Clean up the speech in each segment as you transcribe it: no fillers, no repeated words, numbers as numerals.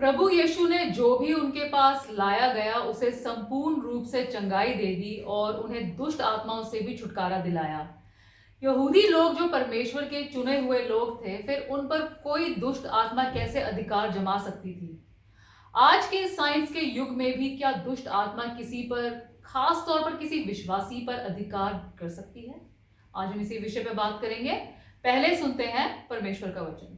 प्रभु यीशु ने जो भी उनके पास लाया गया उसे संपूर्ण रूप से चंगाई दे दी और उन्हें दुष्ट आत्माओं से भी छुटकारा दिलाया। यहूदी लोग जो परमेश्वर के चुने हुए लोग थे, फिर उन पर कोई दुष्ट आत्मा कैसे अधिकार जमा सकती थी? आज के साइंस के युग में भी क्या दुष्ट आत्मा किसी पर, खास तौर पर किसी विश्वासी पर अधिकार कर सकती है? आज हम इसी विषय पर बात करेंगे। पहले सुनते हैं परमेश्वर का वचन।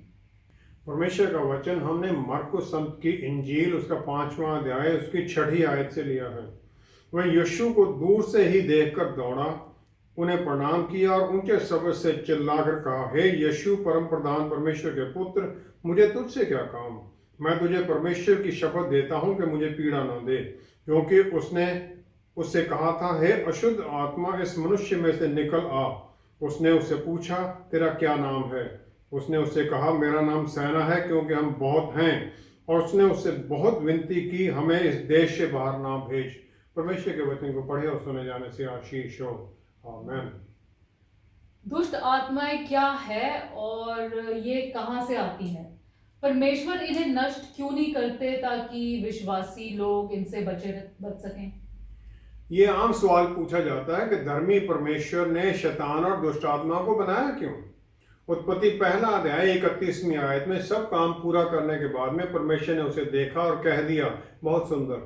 परमेश्वर का वचन हमने मरकुस संत की इंजील उसका 5वां अध्याय उसकी 6ठी आयत से लिया है। वह यीशु को दूर से ही देखकर दौड़ा, उन्हें प्रणाम किया और ऊंचे शब्द से चिल्लाकर कहा, हे यीशु परम प्रधान परमेश्वर के पुत्र, मुझे तुझसे क्या काम? मैं तुझे परमेश्वर की शपथ देता हूं कि मुझे पीड़ा न दे। क्योंकि उसने उससे कहा था, हे अशुद्ध आत्मा, इस मनुष्य में से निकल आ। उसने उससे पूछा, तेरा क्या नाम है? उसने उससे कहा, मेरा नाम सेना है, क्योंकि हम बहुत हैं। और उसने उससे बहुत विनती की, हमें इस देश से बाहर ना भेज। परमेश्वर के वचन को पढ़े और सुने जाने से आशीष हो। आमीन। दुष्ट आत्माएं क्या है और ये कहां से आती हैं? परमेश्वर इन्हें नष्ट क्यों नहीं करते ताकि विश्वासी लोग इनसे बच सकें? ये आम सवाल पूछा जाता है कि धर्मी परमेश्वर ने शैतान और दुष्ट आत्मा को बनाया क्यों? उत्पत्ति पहला अध्याय 31वीं आयत में सब काम पूरा करने के बाद में परमेश्वर ने उसे देखा और कह दिया, बहुत सुंदर।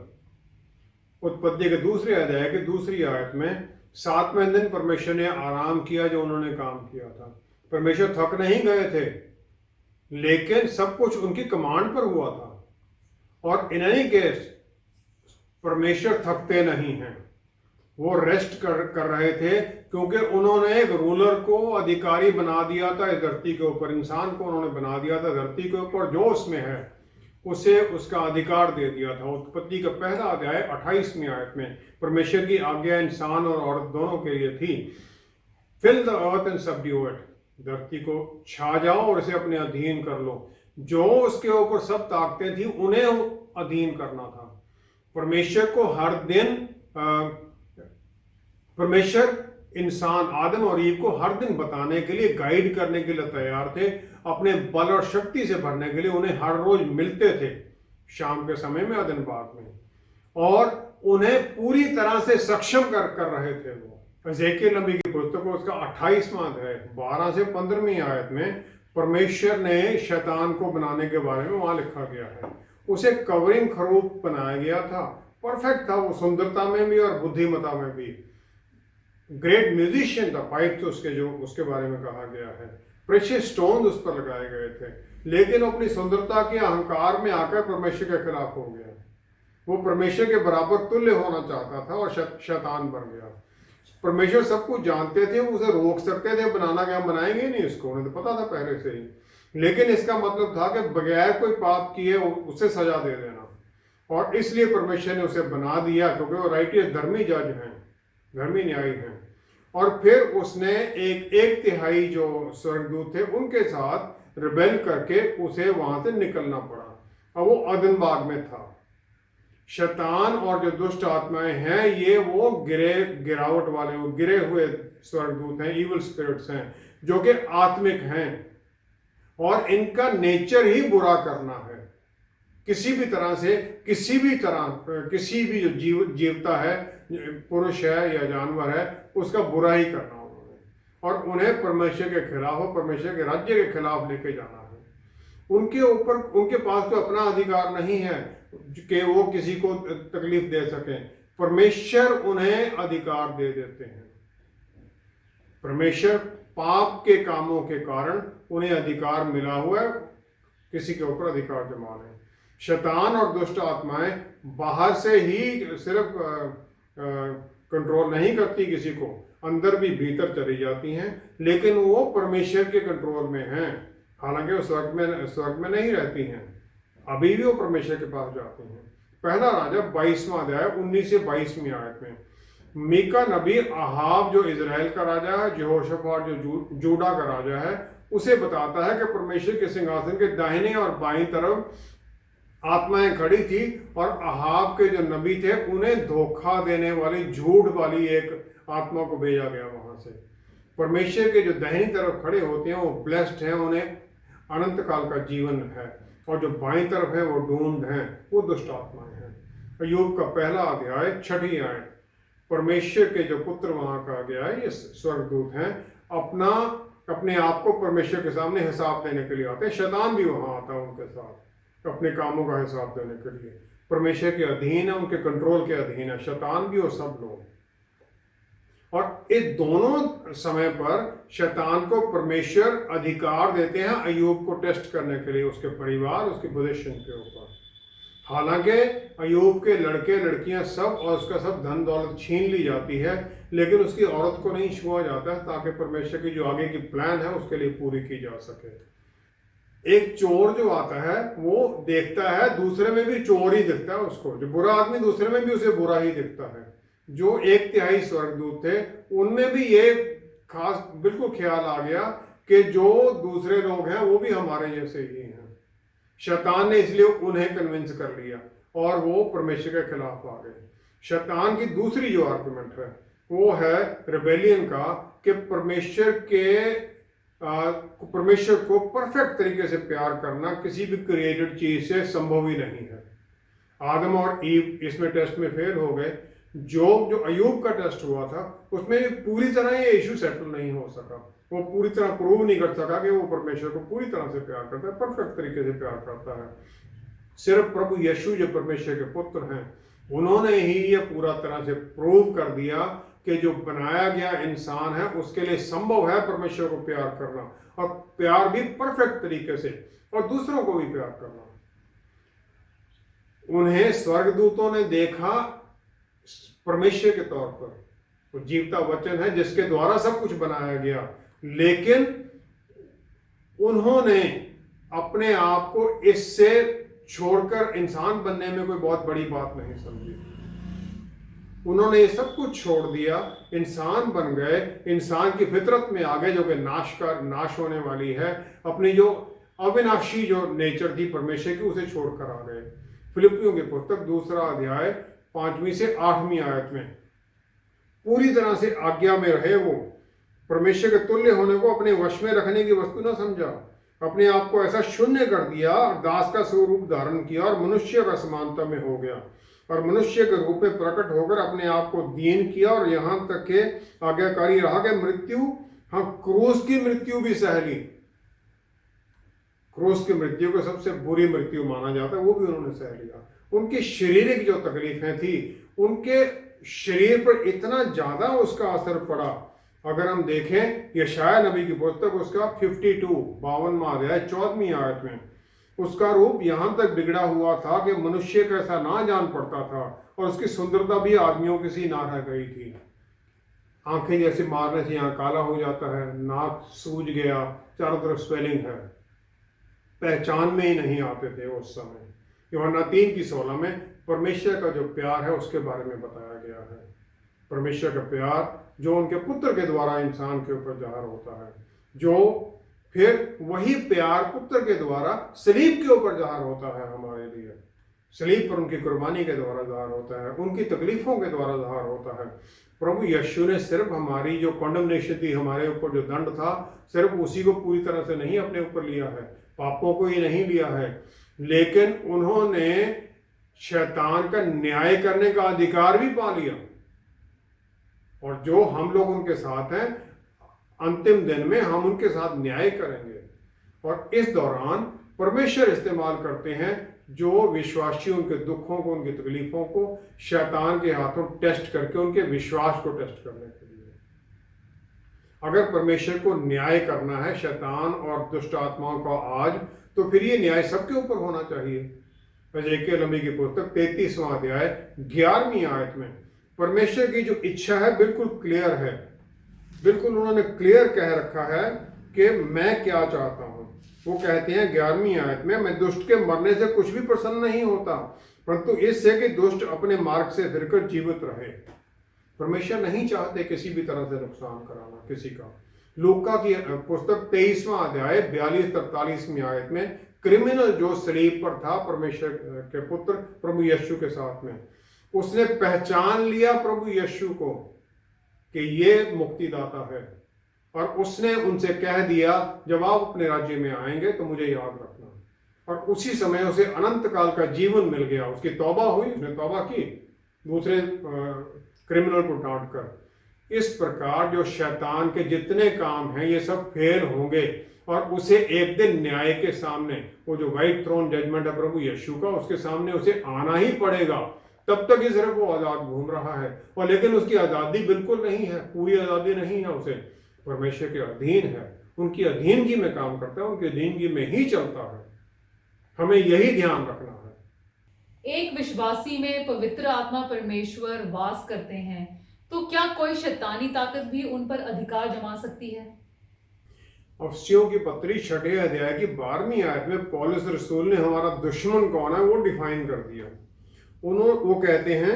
उत्पत्ति के दूसरे अध्याय की दूसरी आयत में 7वें दिन परमेश्वर ने आराम किया जो उन्होंने काम किया था। परमेश्वर थक नहीं गए थे, लेकिन सब कुछ उनकी कमांड पर हुआ था। और इन एनी केस परमेश्वर थकते नहीं हैं, वो रेस्ट कर रहे थे, क्योंकि उन्होंने एक रूलर को अधिकारी बना दिया था इस धरती के ऊपर। इंसान को उन्होंने बना दिया था धरती के ऊपर, जो उसमें है उसे उसका अधिकार दे दिया था। उत्पत्ति का पहला अध्याय 28वीं आयत में परमेश्वर की आज्ञा इंसान और औरत दोनों के लिए थी, fill the earth and subdue it, धरती को छा जाओ और इसे अपने अधीन कर लो। जो उसके ऊपर सब ताकतें थी उन्हें अधीन करना था। परमेश्वर को हर दिन परमेश्वर इंसान आदम और ईव को हर दिन बताने के लिए, गाइड करने के लिए तैयार थे। अपने बल और शक्ति से भरने के लिए उन्हें हर रोज मिलते थे शाम के समय में अदन बाग में, और उन्हें पूरी तरह से सक्षम कर रहे थे। वो एजेकियल नबी की पुस्तक उसका 28वां अध्याय 12 से 15वीं आयत में परमेश्वर ने शैतान को बनाने के बारे में वहां लिखा गया है। उसे कवरिंग खरूफ बनाया गया था, परफेक्ट था वो, सुंदरता में भी और बुद्धिमता में भी। ग्रेट म्यूजिशियन था, पाइप उसके जो उसके बारे में कहा गया है। प्रेशियस स्टोन उस पर लगाए गए थे, लेकिन अपनी सुंदरता के अहंकार में आकर परमेश्वर के खिलाफ हो गया। वो परमेश्वर के बराबर तुल्य होना चाहता था और शैतान बन गया। परमेश्वर सब कुछ जानते थे, उसे रोक सकते थे, बनाना क्या, बनाएंगे नहीं इसको, उन्हें तो पता था पहले से ही। लेकिन इसका मतलब था कि बगैर कोई पाप किए उसे सजा दे देना, और इसलिए परमेश्वर ने उसे बना दिया, क्योंकि वो राइटियस धर्मी जज हैं, धर्मी न्यायी हैं। और फिर उसने एक तिहाई जो स्वर्गदूत थे उनके साथ रिबेल करके उसे वहां से निकलना पड़ा, और वो अदन बाग में था। शैतान और जो दुष्ट आत्माएं हैं, ये वो गिरावट वाले, वो गिरे हुए स्वर्गदूत हैं, इविल स्पिरिट्स हैं, जो कि आत्मिक हैं, और इनका नेचर ही बुरा करना है। किसी भी तरह से, किसी भी जो जीवता है, पुरुष है या जानवर है, उसका बुरा ही करना उन्होंने, और उन्हें परमेश्वर के खिलाफ और परमेश्वर के राज्य के खिलाफ लेके जाना है। उनके ऊपर, उनके पास तो अपना अधिकार नहीं है कि वो किसी को तकलीफ दे सकें। परमेश्वर उन्हें अधिकार दे देते हैं। परमेश्वर पाप के कामों के कारण उन्हें अधिकार मिला हुआ है किसी के ऊपर अधिकार जमा लें। शैतान और दुष्ट आत्माएं बाहर से ही सिर्फ कंट्रोल नहीं करती किसी को, अंदर भी भीतर चली जाती हैं, लेकिन वो परमेश्वर के कंट्रोल में हैं। हालांकि वो स्वर्ग में नहीं रहती हैं, अभी भी वो परमेश्वर के पास जाती हैं। पहला राजा 22वां अध्याय 19 से 22वीं आयत में मीका नबी अहाब जो इजराइल का राजा है, यहोशापात जो जूडा का राजा है, उसे बताता है कि परमेश्वर के सिंहासन के दाहिने और बाईं तरफ आत्माएं खड़ी थी, और अहाब के जो नबी थे उन्हें धोखा देने वाली, झूठ वाली एक आत्मा को भेजा गया वहां से। परमेश्वर के जो दाहिनी तरफ खड़े होते हैं वो ब्लेस्ड हैं, उन्हें अनंत काल का जीवन है। और जो बाईं तरफ है वो डूम्ड हैं, वो दुष्ट आत्माएं हैं। अय्यूब का पहला अध्याय 6वीं आयत, परमेश्वर के जो पुत्र वहां कहा गया है ये स्वर्गदूत हैं, अपने आप को परमेश्वर के सामने हिसाब देने के लिए आते हैं। शैतान भी वहां आता है उनके साथ अपने कामों का हिसाब देने के लिए। परमेश्वर के अधीन है, उनके कंट्रोल के अधीन है शैतान भी और सब लोग। और इस दोनों समय पर शैतान को परमेश्वर अधिकार देते हैं अय्यूब को टेस्ट करने के लिए, उसके परिवार, उसकी पोजीशन के ऊपर। हालांकि अय्यूब के लड़के लड़कियां सब और उसका सब धन दौलत छीन ली जाती है, लेकिन उसकी औरत को नहीं छुआ जाता है ताकि परमेश्वर की जो आगे की प्लान है उसके लिए पूरी की जा सके। एक चोर जो आता है वो देखता है दूसरे में भी चोर ही दिखता है उसको, जो बुरा आदमी दूसरे में भी उसे बुरा ही दिखता है। जो 1/3 स्वर्गदूत थे उनमें भी ये खास बिल्कुल ख्याल आ गया कि जो दूसरे लोग हैं वो भी हमारे जैसे ही हैं। शैतान ने इसलिए उन्हें कन्विंस कर लिया और वो परमेश्वर के खिलाफ आ गए। शैतान की दूसरी जो आर्गुमेंट है वो है रिबेलियन का, कि परमेश्वर को परफेक्ट तरीके से प्यार करना किसी भी क्रिएटेड चीज से संभव ही नहीं है। आदम और ईव इसमें टेस्ट में फेल हो गए। जो अय्यूब का टेस्ट हुआ था उसमें पूरी तरह ये इशू सेटल नहीं हो सका, वो पूरी तरह प्रूव नहीं कर सका कि वो परमेश्वर को पूरी तरह से प्यार करता है, परफेक्ट तरीके से प्यार करता है। सिर्फ प्रभु यीशु जो परमेश्वर के पुत्र हैं उन्होंने ही ये पूरा तरह से प्रूव कर दिया कि जो बनाया गया इंसान है उसके लिए संभव है परमेश्वर को प्यार करना, और प्यार भी परफेक्ट तरीके से, और दूसरों को भी प्यार करना। उन्हें स्वर्गदूतों ने देखा परमेश्वर के तौर पर, वो जीवता वचन है जिसके द्वारा सब कुछ बनाया गया, लेकिन उन्होंने अपने आप को इससे छोड़कर इंसान बनने में कोई बहुत बड़ी बात नहीं समझी। उन्होंने ये सब कुछ छोड़ दिया, इंसान बन गए, इंसान की फितरत में आ गए जो कि नाश होने वाली है। अपनी जो अविनाशी जो नेचर थी परमेश्वर की उसे छोड़कर आ गए। फिलिपियों की पुस्तक 2 अध्याय 5वीं से 8वीं आयत में पूरी तरह से आज्ञा में रहे। वो परमेश्वर के तुल्य होने को अपने वश में रखने की वस्तु न समझा, अपने आप को ऐसा शून्य कर दिया और दास का स्वरूप धारण किया और मनुष्य का समानता में हो गया, और मनुष्य के रूप में प्रकट होकर अपने आप को दीन किया और यहाँ तक के आज्ञाकारी रहा कि मृत्यु, हाँ क्रूस की मृत्यु भी सह ली। क्रूस की मृत्यु को सबसे बुरी मृत्यु माना जाता है, वो भी उन्होंने सह लिया। उनकी शारीरिक जो तकलीफें थी, उनके शरीर पर इतना ज्यादा उसका असर पड़ा। अगर हम देखें यशायाह नबी की पुस्तक उसका 52वां अध्याय 14वीं आयत में, उसका रूप यहां तक बिगड़ा हुआ था कि मनुष्य कैसा ना जान पड़ता था, और उसकी सुंदरता भी आदमियों की सी ना रह गई थी। आंखें जैसे मारने से यहाँ काला हो जाता है, नाक सूज गया, चारों तरफ स्वेलिंग है, पहचान में ही नहीं आते थे उस समय। यूहन्ना 3:16 में परमेश्वर का जो प्यार है उसके बारे में बताया गया है। परमेश्वर का प्यार जो उनके पुत्र के द्वारा इंसान के ऊपर जाहिर होता है, जो फिर वही प्यार पुत्र के द्वारा सलीब के ऊपर जाहिर होता है हमारे लिए। सलीब पर उनकी कुर्बानी के द्वारा जाहिर होता है, उनकी तकलीफों के द्वारा जाहिर होता है। प्रभु यीशु ने सिर्फ हमारी जो कॉन्डमनेशन थी, हमारे ऊपर जो दंड था, सिर्फ उसी को पूरी तरह से नहीं अपने ऊपर लिया है, पापों को ही नहीं लिया है, लेकिन उन्होंने शैतान का न्याय करने का अधिकार भी पा लिया। और जो हम लोग उनके साथ हैं, अंतिम दिन में हम उनके साथ न्याय करेंगे। और इस दौरान परमेश्वर इस्तेमाल करते हैं जो विश्वासी उनके दुखों को, उनकी तकलीफों को शैतान के हाथों टेस्ट करके उनके विश्वास को टेस्ट करने के लिए। अगर परमेश्वर को न्याय करना है शैतान और दुष्ट आत्माओं का आज, तो फिर ये न्याय सबके ऊपर होना चाहिए। यहेजकेल नबी की पुस्तक 33वां अध्याय 11वीं आयत में परमेश्वर की जो इच्छा है बिल्कुल क्लियर है, बिल्कुल उन्होंने क्लियर कह रखा है कि मैं क्या चाहता हूं। वो कहते हैं 11वीं आयत में, मैं दुष्ट के मरने से कुछ भी प्रसन्न नहीं होता, परंतु इससे कि दुष्ट अपने मार्ग से फिरकर जीवित रहे। परमेश्वर नहीं चाहते किसी भी तरह से नुकसान कराना किसी का। लूका की पुस्तक 23वां अध्याय 42-43वीं आयत में क्रिमिनल जो सलीब पर था परमेश्वर के पुत्र प्रभु यीशु के साथ में, उसने पहचान लिया प्रभु यीशु को कि ये मुक्तिदाता है, और उसने उनसे कह दिया जब आप अपने राज्य में आएंगे तो मुझे याद रखना। और उसी समय उसे अनंत काल का जीवन मिल गया। उसकी तौबा हुई, उसने तौबा की दूसरे क्रिमिनल को डांट कर। इस प्रकार जो शैतान के जितने काम हैं ये सब फेल होंगे और उसे एक दिन न्याय के सामने, वो जो व्हाइट थ्रोन जजमेंट है प्रभु यीशु का, उसके सामने उसे आना ही पड़ेगा। तब तक ही सिर्फ वो आजाद घूम रहा है, और लेकिन उसकी आजादी बिल्कुल नहीं है, पूरी आजादी नहीं है। उसे परमेश्वर के अधीन है, उनकी अधीनगी में काम करता है, उनकी अधीनगी में ही चलता है। हमें यही ध्यान रखना है। एक विश्वासी में पवित्र आत्मा परमेश्वर वास करते हैं, तो क्या कोई शैतानी ताकत भी उन पर अधिकार जमा सकती है? अफसियों की पत्री 6 अध्याय की 12वीं आयत में पौलुस रसूल ने हमारा दुश्मन कौन है वो डिफाइन कर दिया। वो कहते हैं,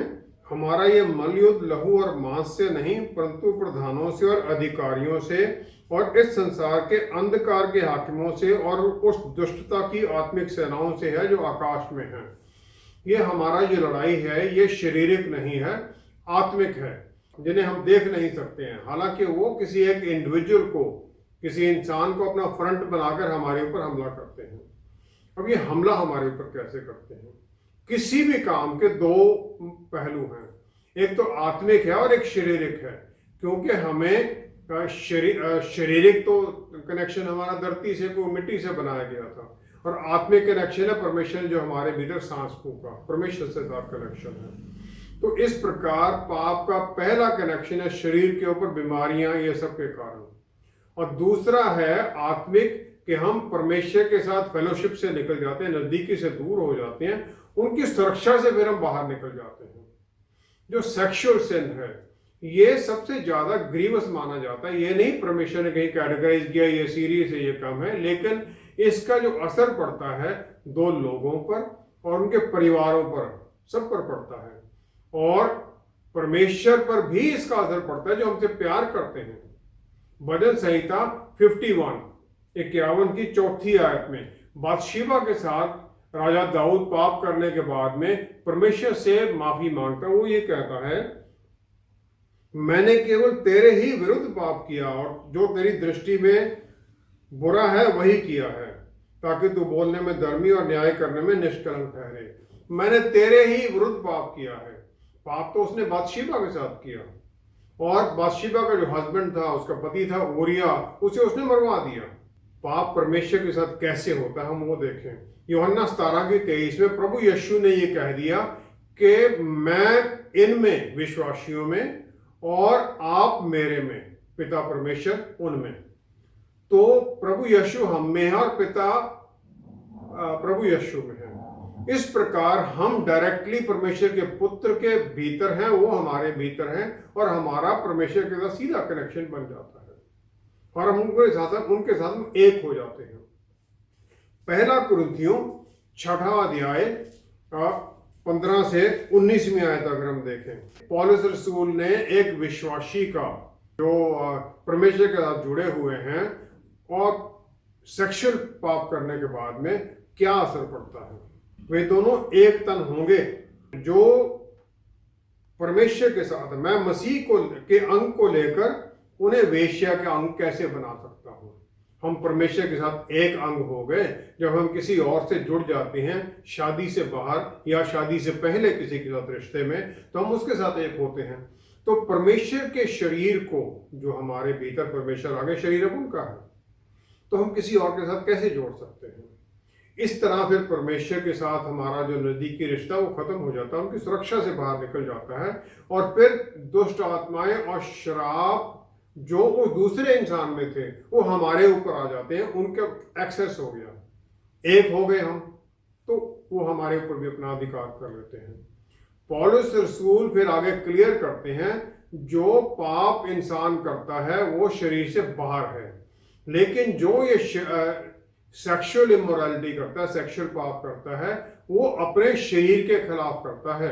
हमारा ये मलयुद्ध लहू और मांस से नहीं परंतु प्रधानों से और अधिकारियों से और इस संसार के अंधकार के हाकिमों से और उस दुष्टता की आत्मिक सेनाओं से है जो आकाश में है। ये हमारा जो लड़ाई है ये शारीरिक नहीं है, आत्मिक है, जिन्हें हम देख नहीं सकते हैं। हालांकि वो किसी एक इंडिविजुअल को, किसी इंसान को अपना फ्रंट बनाकर हमारे ऊपर हमला करते हैं। अब ये हमला हमारे ऊपर कैसे करते हैं? किसी भी काम के दो पहलू हैं, एक तो आत्मिक है और एक शारीरिक है। क्योंकि हमें शारीरिक तो कनेक्शन हमारा धरती से, को मिट्टी से बनाया गया था, और आत्मिक कनेक्शन है परमेश्वर जो हमारे भीतर सांस फूका, परमेश्वर से साथ कनेक्शन है। तो इस प्रकार पाप का पहला कनेक्शन है शरीर के ऊपर, बीमारियां ये सब के कारण, और दूसरा है आत्मिक कि हम परमेश्वर के साथ फेलोशिप से निकल जाते हैं, नजदीकी से दूर हो जाते हैं, उनकी सुरक्षा से फिर हम बाहर निकल जाते हैं। जो सेक्सुअल सिन है ये सबसे ज्यादा ग्रीवस माना जाता है। ये नहीं परमेश्वर ने कहीं कैटेगराइज किया ये सीरियस है ये कम है, लेकिन इसका जो असर पड़ता है दो लोगों पर और उनके परिवारों पर, सब पर पड़ता है, और परमेश्वर पर भी इसका असर पड़ता है जो हमसे प्यार करते हैं। भजन संहिता 51 की 4 आयत में बादशीबा के साथ राजा दाऊद पाप करने के बाद में परमेश्वर से माफी मांगता है। वो ये कहता है, मैंने केवल तेरे ही विरुद्ध पाप किया और जो तेरी दृष्टि में बुरा है वही किया है, ताकि तू बोलने में धर्मी और न्याय करने में निष्कलंक ठहरे। मैंने तेरे ही विरुद्ध पाप किया है। पाप तो उसने बादशीबा के साथ किया, और बादशीबा का जो हस्बैंड था, उसका पति था उरिया, उसे उसने मरवा दिया। पाप परमेश्वर के साथ कैसे होता है हम वो देखें। यूहन्ना 17:23 में प्रभु यीशु ने ये कह दिया कि मैं इनमें, विश्वासियों में, और आप मेरे में, पिता परमेश्वर उनमें। तो प्रभु यीशु हम में है और पिता प्रभु यीशु में है। इस प्रकार हम डायरेक्टली परमेश्वर के पुत्र के भीतर हैं, वो हमारे भीतर हैं, और हमारा परमेश्वर के साथ सीधा कनेक्शन बन जाता है, और हम उनके साथ एक हो जाते हैं। पहला कुरिन्थियों 6 अध्याय 15 से 19वीं आयत अगर हम देखें, पौलुस रसूल ने एक विश्वासी का जो परमेश्वर के साथ जुड़े हुए हैं और सेक्सुअल पाप करने के बाद में क्या असर पड़ता है। वे दोनों एक तन होंगे जो परमेश्वर के साथ। मैं मसीह के अंग को लेकर उन्हें वेश्या के अंग कैसे बना सकता हूं? हम परमेश्वर के साथ एक अंग हो गए जब हम किसी और से जुड़ जाते हैं, शादी से बाहर या शादी से पहले किसी के साथ रिश्ते में, तो हम उसके साथ एक होते हैं। तो परमेश्वर के शरीर को, जो हमारे भीतर परमेश्वर आगे शरीर अब उनका है, तो हम किसी और के साथ कैसे जोड़ सकते हैं? इस तरह फिर परमेश्वर के साथ हमारा जो नजदीकी रिश्ता वो खत्म हो जाता है, उनकी सुरक्षा से बाहर निकल जाता है, और फिर दुष्ट आत्माएं और शराब जो वो दूसरे इंसान में थे वो हमारे ऊपर आ जाते हैं। उनका एक्सेस हो गया, एक हो गए हम, तो वो हमारे ऊपर भी अपना अधिकार कर लेते हैं। पौलुस रसूल फिर आगे क्लियर करते हैं, जो पाप इंसान करता है वो शरीर से बाहर है, लेकिन जो ये सेक्सुअल इमोरालिटी करता है, सेक्सुअल पाप करता है, वो अपने शरीर के खिलाफ करता है।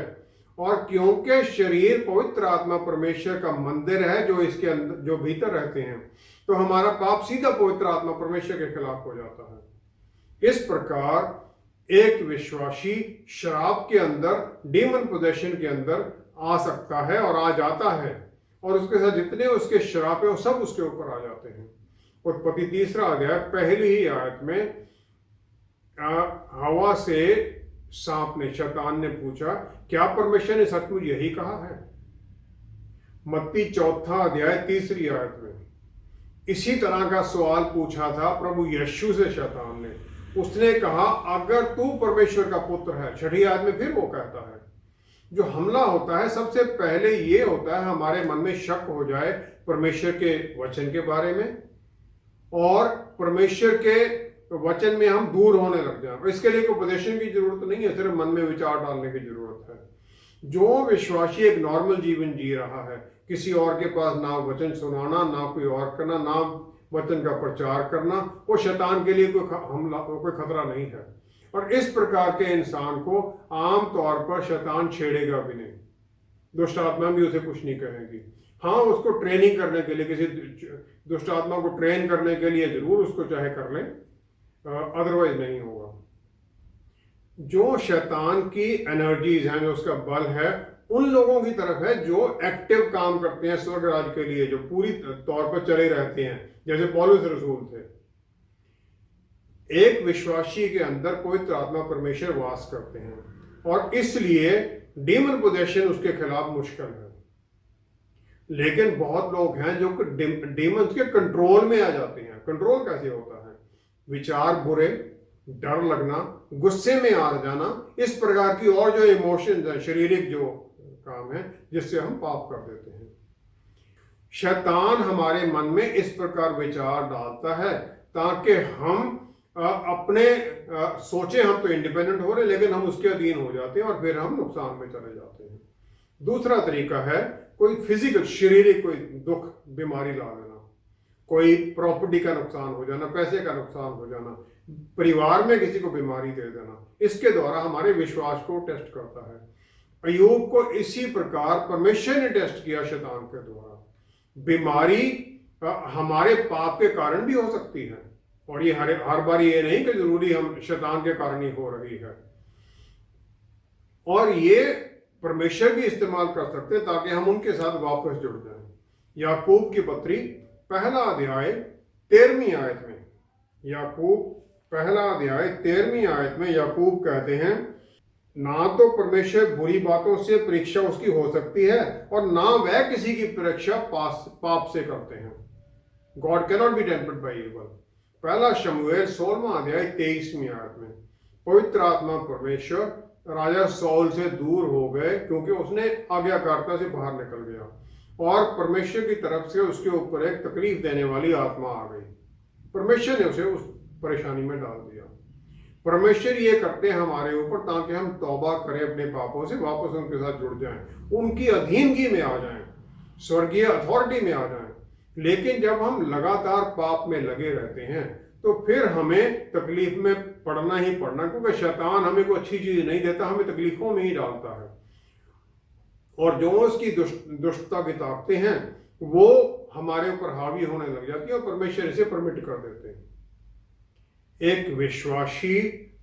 और क्योंकि शरीर पवित्र आत्मा परमेश्वर का मंदिर है जो इसके अंदर, जो भीतर रहते हैं, तो हमारा पाप सीधा पवित्र आत्मा परमेश्वर के खिलाफ हो जाता है। इस प्रकार एक विश्वासी शराब के अंदर, डीमन पोजेशन के अंदर आ सकता है और आ जाता है, और उसके साथ जितने उसके शराब है वो सब उसके ऊपर आ जाते हैं। उत्पत्ति 3 अध्याय 1 आयत में हवा से सांप ने, शैतान ने पूछा, क्या परमेश्वर ने सचमुच यही कहा है? मत्ती 4 अध्याय 3 आयत में इसी तरह का सवाल पूछा था प्रभु यीशु से शैतान ने। उसने कहा, अगर तू परमेश्वर का पुत्र है। 6 आयत में फिर वो कहता है, जो हमला होता है सबसे पहले ये होता है हमारे मन में शक हो जाए परमेश्वर के वचन के बारे में, और परमेश्वर के वचन में हम दूर होने लग जाएं। इसके लिए कोई उपदेशन की जरूरत नहीं है, सिर्फ मन में विचार डालने की जरूरत है। जो विश्वासी एक नॉर्मल जीवन जी रहा है, किसी और के पास ना वचन सुनाना, ना कोई और करना, ना वचन का प्रचार करना, वो शैतान के लिए कोई हमला, कोई खतरा नहीं है। और इस प्रकार के इंसान को आम तौर पर शैतान छेड़ेगा भी नहीं, दुष्ट आत्मा भी उसे कुछ नहीं कहेगी। हाँ, उसको ट्रेनिंग करने के लिए, किसी दुष्ट आत्मा को ट्रेन करने के लिए जरूर उसको चाहे कर लें, अदरवाइज नहीं होगा। जो शैतान की एनर्जीज हैं, जो उसका बल है, उन लोगों की तरफ है जो एक्टिव काम करते हैं स्वर्ग राज के लिए, जो पूरी तौर पर चले रहते हैं, जैसे पौलुस रसूल थे। एक विश्वासी के अंदर पवित्र आत्मा परमेश्वर वास करते हैं, और इसलिए डीमन पोजेशन उसके खिलाफ मुश्किल है। लेकिन बहुत लोग हैं जो डीमंस के कंट्रोल में आ जाते हैं। कंट्रोल कैसे होता है? विचार बुरे, डर लगना, गुस्से में आ जाना, इस प्रकार की और जो इमोशंस हैं, शारीरिक जो काम है, जिससे हम पाप कर देते हैं। शैतान हमारे मन में इस प्रकार विचार डालता है ताकि हम अपने सोचे हम तो इंडिपेंडेंट हो रहे, लेकिन हम उसके अधीन हो जाते हैं और फिर हम नुकसान में चले जाते हैं। दूसरा तरीका है कोई फिजिकल, शारीरिक कोई दुख, बीमारी ला देना, कोई प्रॉपर्टी का नुकसान हो जाना, पैसे का नुकसान हो जाना, परिवार में किसी को बीमारी दे देना। इसके द्वारा हमारे विश्वास को टेस्ट करता है। अय्यूब को इसी प्रकार परमेश्वर ने टेस्ट किया शैतान के द्वारा। बीमारी हमारे पाप के कारण भी हो सकती है, और ये हर बार ये नहीं कि जरूरी हम शैतान के कारण ही हो रही है। और ये परमेश्वर भी इस्तेमाल कर सकते हैं ताकि हम उनके साथ वापस जुड़ जाएं। याकूब की पत्री 1 अध्याय 13 आयत में, याकूब 1 अध्याय 13 आयत में याकूब कहते हैं, ना तो परमेश्वर बुरी बातों से परीक्षा उसकी हो सकती है, और ना वह किसी की परीक्षा पाप से करते हैं। God can not be tempered by evil. 1 शमूएल 16 अध्याय 23 आयत में, पवित्र आत्मा परमेश्वर राजा सौल से दूर हो गए क्योंकि उसने आज्ञाकारिता से बाहर निकल गया, और परमेश्वर की तरफ से उसके ऊपर एक तकलीफ देने वाली आत्मा आ गई। परमेश्वर ने उसे उस परेशानी में डाल दिया। परमेश्वर ये करते हैं हमारे ऊपर ताकि हम तौबा करें, अपने पापों से वापस उनके साथ जुड़ जाएं, उनकी अधीनगी में आ जाएं, स्वर्गीय अथॉरिटी में आ जाएं। लेकिन जब हम लगातार पाप में लगे रहते हैं तो फिर हमें तकलीफ में पड़ना ही पड़ना, क्योंकि शैतान हमें कोई अच्छी चीज नहीं देता, हमें तकलीफों में ही डालता है। और जो उसकी दुष्टता की ताकतें हैं वो हमारे ऊपर हावी होने लग जाती है, और परमेश्वर इसे परमिट कर देते हैं। एक विश्वासी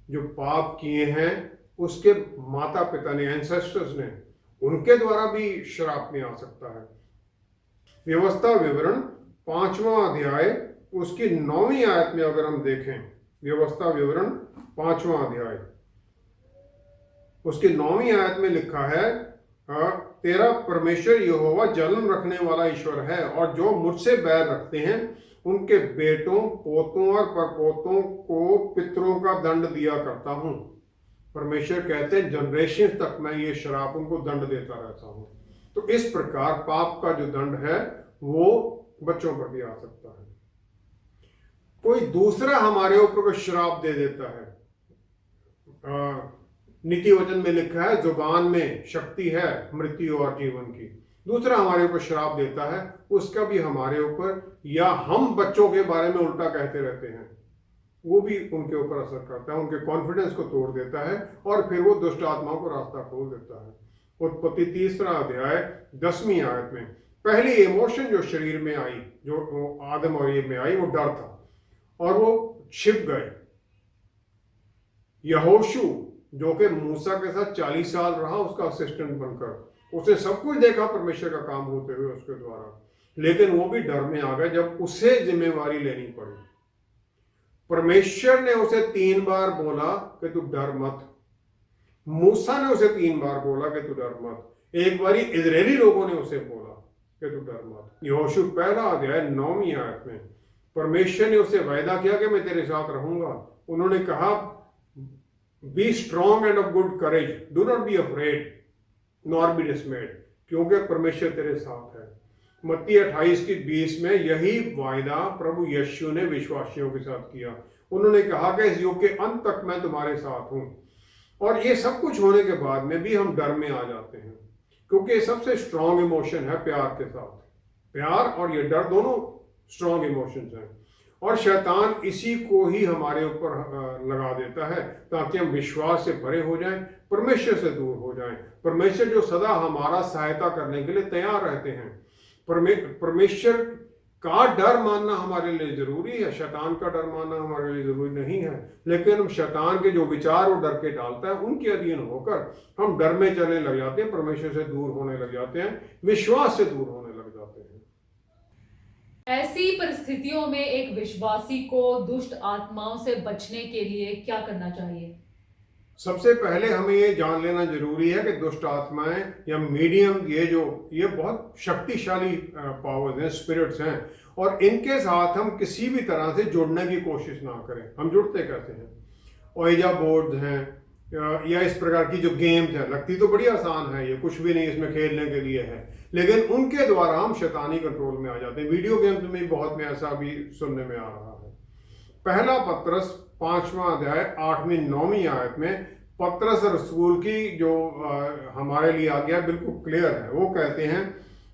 जो पाप किए हैं, उसके माता पिता ने, एंसेस्टर्स ने, उनके द्वारा भी श्राप में आ सकता है। व्यवस्था विवरण 5वां अध्याय उसकी 9वीं आयत में अगर हम देखें, व्यवस्था विवरण 5वां अध्याय उसकी 9वीं आयत में लिखा है, तेरा परमेश्वर यहोवा जन्म रखने वाला ईश्वर है, और जो मुझसे बैर रखते हैं उनके बेटों, पोतों और परपोतों को पितरों का दंड दिया करता हूं। परमेश्वर कहते हैं जनरेशन तक मैं ये श्राप उनको दंड देता रहता हूं। तो इस प्रकार पाप का जो दंड है वो बच्चों पर भी आ सकता है। कोई दूसरा हमारे ऊपर कोई श्राप दे देता है। नीति वचन में लिखा है जुबान में शक्ति है मृत्यु और जीवन की। दूसरा हमारे ऊपर श्राप देता है, उसका भी हमारे ऊपर, या हम बच्चों के बारे में उल्टा कहते रहते हैं, वो भी उनके ऊपर असर करता है, उनके कॉन्फिडेंस को तोड़ देता है, और फिर वो दुष्ट आत्माओं को रास्ता खोल देता है। उत्पत्ति 3 अध्याय 10वीं आयत में पहली इमोशन जो शरीर में आई, जो आदम और ईव में आई, वो डर था, और वो छिप गए। यहोशू जो कि मूसा के साथ 40 साल रहा उसका असिस्टेंट बनकर, उसने सब कुछ देखा परमेश्वर का काम होते हुए उसके द्वारा, लेकिन वो भी डर में आ गया जब उसे जिम्मेवारी लेनी पड़ी। परमेश्वर ने उसे 3 बार बोला कि तू डर मत। मूसा ने उसे 3 बार बोला कि तू डर मत। एक बारी इजरायली लोगों ने उसे बोला कि तू डर मत। यहोशू 1 अध्याय 9वीं आयत में परमेश्वर ने उसे वायदा किया कि मैं तेरे साथ रहूंगा। उन्होंने कहा, be strong end of good courage, do not be afraid nor be डिसमेड, क्योंकि परमेश्वर तेरे साथ है। मत्ती 28:20 में यही वायदा प्रभु यीशु ने विश्वासियों के साथ किया। उन्होंने कहा कि इस युग के अंत तक मैं तुम्हारे साथ हूं। और ये सब कुछ होने के बाद में भी हम डर में आ जाते हैं, क्योंकि ये सबसे स्ट्रांग इमोशन है प्यार के साथ। प्यार और ये डर दोनों स्ट्रांग इमोशंस हैं, और शैतान इसी को ही हमारे ऊपर लगा देता है ताकि हम विश्वास से भरे हो जाएं, परमेश्वर से दूर हो जाएं। परमेश्वर जो सदा हमारा सहायता करने के लिए तैयार रहते हैं। परमेश्वर का डर मानना हमारे लिए जरूरी है, शैतान का डर मानना हमारे लिए जरूरी नहीं है। लेकिन हम शैतान के जो विचार और डर के डालता है उनके अधीन होकर हम डर में चलने लग जाते हैं, परमेश्वर से दूर होने लग जाते हैं, विश्वास से दूर होने लग जाते हैं। ऐसी परिस्थितियों में एक विश्वासी को दुष्ट आत्माओं से बचने के लिए क्या करना चाहिए? सबसे पहले हमें ये जान लेना जरूरी है कि दुष्ट आत्माएं या मीडियम ये बहुत शक्तिशाली पावर्स हैं, स्पिरिट्स हैं, और इनके साथ हम किसी भी तरह से जुड़ने की कोशिश ना करें। हम जुड़ते कैसे हैं? ओइजा बोर्ड्स हैं या इस प्रकार की जो गेम्स हैं, लगती तो बड़ी आसान है, ये कुछ भी नहीं इसमें खेलने के लिए है, लेकिन उनके द्वारा हम शैतानी कंट्रोल में आ जाते हैं। वीडियो गेम्स में बहुत में ऐसा भी सुनने में आ रहा है। पहला पत्रस 5वां अध्याय 8वीं-9वीं आयत में पत्रस रसूल की जो हमारे लिए आज्ञा बिल्कुल क्लियर है। वो कहते हैं,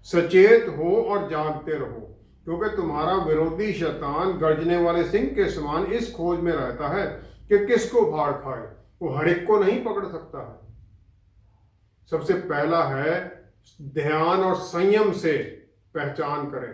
सचेत हो और जागते रहो, क्योंकि तुम्हारा विरोधी शैतान गर्जने वाले सिंह के समान इस खोज में रहता है कि किसको फाड़ खाए। वो हर एक को नहीं पकड़ सकता है। सबसे पहला है ध्यान और संयम से पहचान करें,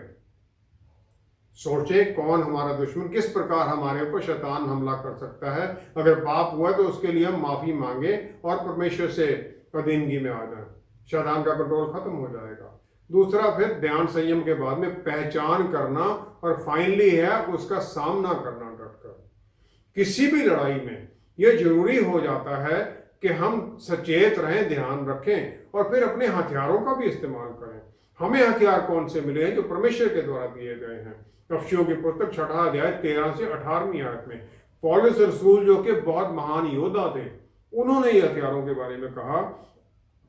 सोचें कौन हमारा दुश्मन, किस प्रकार हमारे ऊपर शैतान हमला कर सकता है। अगर पाप हुआ तो उसके लिए हम माफी मांगे और परमेश्वर से अधीनगी में आ जाए, शैतान का कंट्रोल खत्म हो जाएगा। दूसरा फिर ध्यान संयम के बाद में पहचान करना, और फाइनली है उसका सामना करना डटकर। किसी भी लड़ाई में यह जरूरी हो जाता है कि हम सचेत रहें, ध्यान रखें, और फिर अपने हथियारों का भी इस्तेमाल करें। हमें हथियार कौन से मिले हैं? जो परमेश्वर के द्वारा दिए गए हैं। अफसियों की पुस्तक 6 अध्याय 13 से 18वीं आयत में पौलुस रसूल, जो कि बहुत महान योद्धा थे, उन्होंने ये हथियारों के बारे में कहा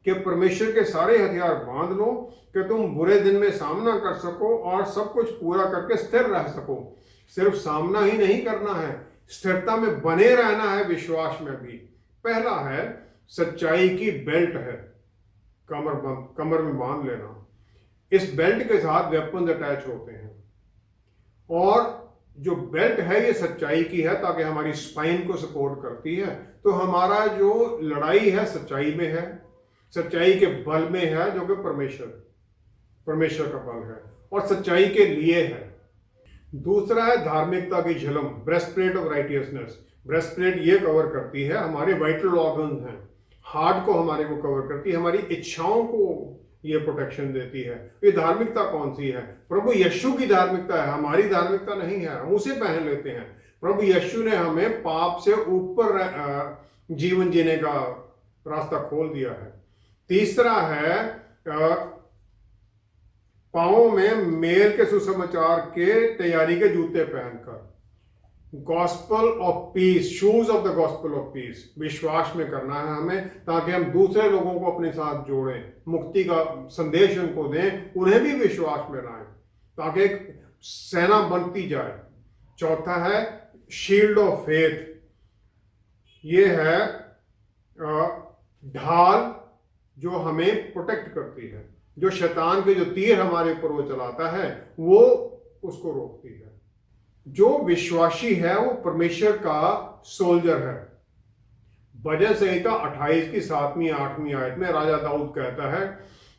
कि परमेश्वर के सारे हथियार बांध लो कि तुम बुरे दिन में सामना कर सको और सब कुछ पूरा करके स्थिर रह सको। सिर्फ सामना ही नहीं करना है, स्थिरता में बने रहना है, विश्वास में भी। पहला है सच्चाई की बेल्ट है, कमर में बांध लेना। इस बेल्ट के साथ वेपन्स अटैच होते हैं, और जो बेल्ट है ये सच्चाई की है ताकि हमारी स्पाइन को सपोर्ट करती है। तो हमारा जो लड़ाई है सच्चाई में है, सच्चाई के बल में है, जो कि परमेश्वर का बल है और सच्चाई के लिए है। दूसरा है धार्मिकता की झिलम, ब्रेस्टप्लेट ऑफ राइटियसनेस। ब्रेस्टप्लेट ये कवर करती है हमारे वाइटल ऑर्गन्स हैं, हार्ट को हमारे को कवर करती है, हमारी इच्छाओं को ये प्रोटेक्शन देती है। ये धार्मिकता कौन सी है? प्रभु यीशु की धार्मिकता है, हमारी धार्मिकता नहीं है। हम उसे पहन लेते हैं। प्रभु यीशु ने हमें पाप से ऊपर जीवन जीने का रास्ता खोल दिया है। तीसरा है पांवों में मेल के सुसमाचार के तैयारी के जूते पहनकर, gospel of peace, shoes of the gospel of peace, विश्वास में करना है हमें, ताकि हम दूसरे लोगों को अपने साथ जोड़ें, मुक्ति का संदेश उनको दें, उन्हें भी विश्वास में लाएं, ताकि एक सेना बनती जाए। चौथा है शील्ड ऑफ फेथ, ये है ढाल जो हमें प्रोटेक्ट करती है, जो शैतान के जो तीर हमारे ऊपर वो चलाता है वो उसको रोकती है। जो विश्वासी है वो परमेश्वर का सोल्जर है। भजन संहिता 28 की 7वीं-8वीं आयत में राजा दाऊद कहता है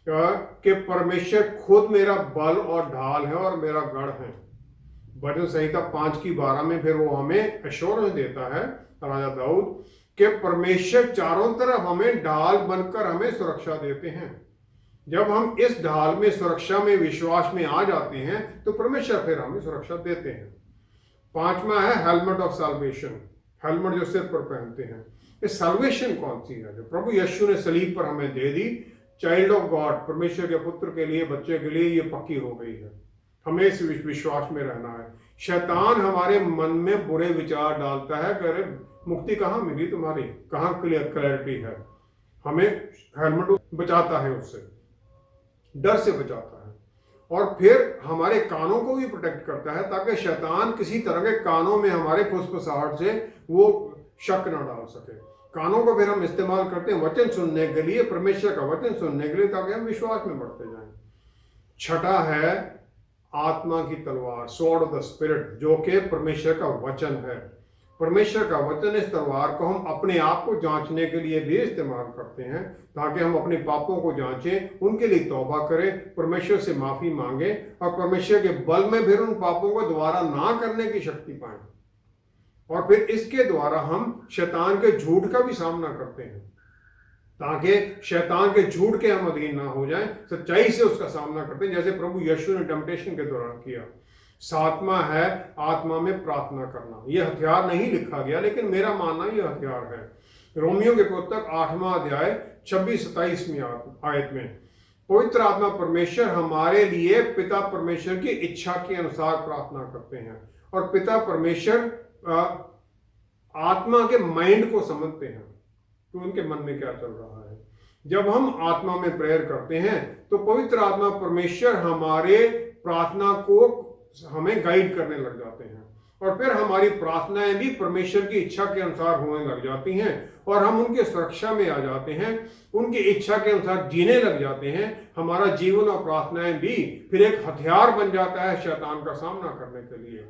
कि परमेश्वर खुद मेरा बल और ढाल है और मेरा गढ़ है। भजन संहिता 5 की 12 में फिर वो हमें एश्योरेंस देता है राजा दाऊद कि परमेश्वर चारों तरफ हमें ढाल बनकर हमें सुरक्षा देते हैं। जब हम इस ढाल में, सुरक्षा में, विश्वास में आ जाते हैं तो परमेश्वर फिर हमें सुरक्षा देते हैं। 5वां है हेलमेट ऑफ साल्वेशन, हेलमेट जो सिर पर पहनते हैं। ये साल्वेशन कौन सी है जो प्रभु यीशु ने सलीब पर हमें दे दी? चाइल्ड ऑफ गॉड, परमेश्वर के पुत्र के लिए, बच्चे के लिए ये पक्की हो गई है। हमें इस विश्वास में रहना है। शैतान हमारे मन में बुरे विचार डालता है कि अरे मुक्ति कहाँ मिली तुम्हारी, कहाँ क्लैरिटी है। हमें हेलमेट बचाता है, उससे डर से बचाता है। और फिर हमारे कानों को भी प्रोटेक्ट करता है ताकि शैतान किसी तरह के कानों में हमारे फुसफुसाहट से वो शक न डाल सके। कानों को फिर हम इस्तेमाल करते हैं वचन सुनने के लिए, परमेश्वर का वचन सुनने के लिए, ताकि हम विश्वास में बढ़ते जाएं। छठा है आत्मा की तलवार, स्वॉर्ड ऑफ द स्पिरिट, जो कि परमेश्वर का वचन है। परमेश्वर का वचन, इस तलवार को हम अपने आप को जांचने के लिए भी इस्तेमाल करते हैं, ताकि हम अपने पापों को जांचें, उनके लिए तौबा करें, परमेश्वर से माफी मांगे और परमेश्वर के बल में फिर उन पापों को दोबारा ना करने की शक्ति पाएं। और फिर इसके द्वारा हम शैतान के झूठ का भी सामना करते हैं, ताकि शैतान के झूठ के हम अधीन ना हो जाएं, सच्चाई से उसका सामना करते हैं, जैसे प्रभु यीशु ने टेम्पटेशन के दौरान किया। 7वां है आत्मा में प्रार्थना करना। यह हथियार नहीं लिखा गया, लेकिन मेरा मानना यह हथियार है। रोमियो के पुस्तक 8वां अध्याय 26-27 आयत में पवित्र आत्मा परमेश्वर हमारे लिए पिता परमेश्वर की इच्छा के अनुसार प्रार्थना करते हैं। और पिता परमेश्वर आत्मा के माइंड को समझते हैं, तो उनके मन में क्या चल रहा है। जब हम आत्मा में प्रेयर करते हैं तो पवित्र आत्मा परमेश्वर हमारे प्रार्थना को हमें गाइड करने लग जाते हैं, और फिर हमारी प्रार्थनाएं भी परमेश्वर की इच्छा के अनुसार होने लग जाती हैं, और हम उनके सुरक्षा में आ जाते हैं, उनकी इच्छा के अनुसार जीने लग जाते हैं। हमारा जीवन और प्रार्थनाएं भी फिर एक हथियार बन जाता है शैतान का सामना करने के लिए।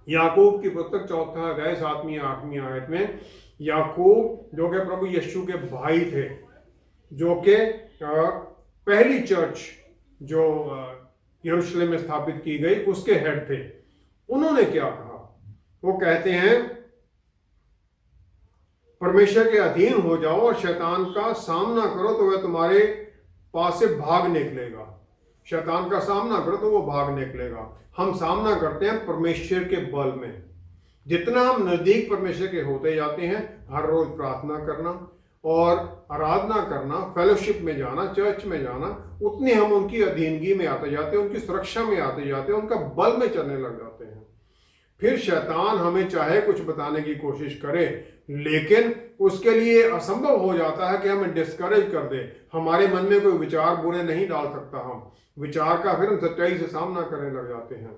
याकूब की पुस्तक 4वां अध्याय 7-8 आयत में याकूब, जो कि प्रभु यीशु के भाई थे, जो कि पहली चर्च जो यरूशलेम में स्थापित की गई उसके हेड थे, उन्होंने क्या कहा? वो कहते हैं परमेश्वर के अधीन हो जाओ और शैतान का सामना करो तो वह तुम्हारे पास से भाग निकलेगा। शैतान का सामना करो तो वो भाग निकलेगा। हम सामना करते हैं परमेश्वर के बल में। जितना हम नजदीक परमेश्वर के होते जाते हैं, हर रोज प्रार्थना करना और आराधना करना, फेलोशिप में जाना, चर्च में जाना, उतने हम उनकी अधीनगी में आते जाते हैं, उनकी सुरक्षा में आते जाते हैं, उनका बल में चलने लग जाते हैं। फिर शैतान हमें चाहे कुछ बताने की कोशिश करे, लेकिन उसके लिए असंभव हो जाता है कि हमें डिस्करेज कर दे। हमारे मन में कोई विचार बुरे नहीं डाल सकता। हम विचार का फिर हम सच्चाई से सामना करने लग जाते हैं,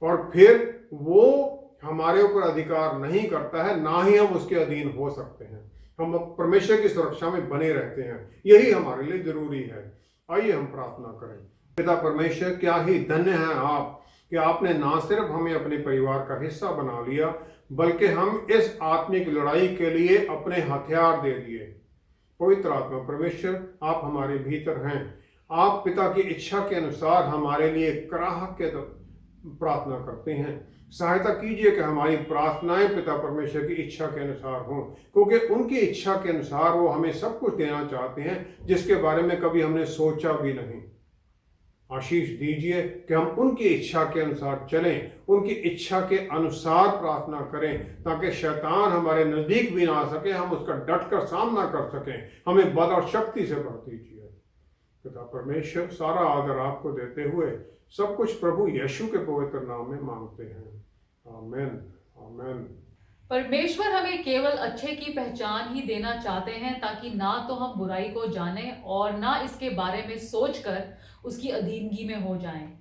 और फिर वो हमारे ऊपर अधिकार नहीं करता है, ना ही हम उसके अधीन हो सकते हैं। हम परमेश्वर की सुरक्षा में बने रहते हैं, यही हमारे लिए जरूरी है। आइए हम प्रार्थना करें। पिता परमेश्वर, क्या ही धन्य है आप कि आपने ना सिर्फ हमें अपने परिवार का हिस्सा बना लिया, बल्कि हम इस आत्मिक लड़ाई के लिए अपने हथियार दे दिए। पवित्र आत्मा परमेश्वर, आप हमारे भीतर हैं। आप पिता की इच्छा के अनुसार हमारे लिए कराह के प्रार्थना करते हैं। सहायता कीजिए कि हमारी प्रार्थनाएं पिता परमेश्वर की इच्छा के अनुसार हों, क्योंकि उनकी इच्छा के अनुसार वो हमें सब कुछ देना चाहते हैं जिसके बारे में कभी हमने सोचा भी नहीं। आशीष दीजिए कि हम उनकी इच्छा के अनुसार चलें, उनकी इच्छा के अनुसार प्रार्थना करें, ताकि शैतान हमारे नजदीक भी ना आ सके, हम उसका डट कर सामना कर सकें। हमें बल और शक्ति से भर दीजिए। पिता परमेश्वर, सारा आदर आपको देते हुए सब कुछ प्रभु यीशु के पवित्र नाम में मांगते हैं। आमीन, आमीन। परमेश्वर हमें केवल अच्छे की पहचान ही देना चाहते हैं, ताकि ना तो हम बुराई को जानें और ना इसके बारे में सोचकर उसकी अधीनगी में हो जाएं।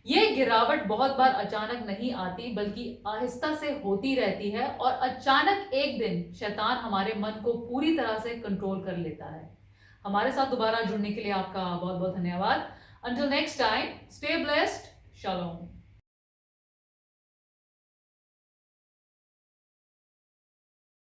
ये गिरावट बहुत बार अचानक नहीं आती, बल्कि आहिस्ता से होती रहती है, और अचानक एक दिन शैतान हमारे मन को पूरी तरह से कंट्रोल कर लेता है। हमारे साथ दोबारा जुड़ने के लिए आपका बहुत बहुत धन्यवाद। Until next time, stay blessed. Shalom.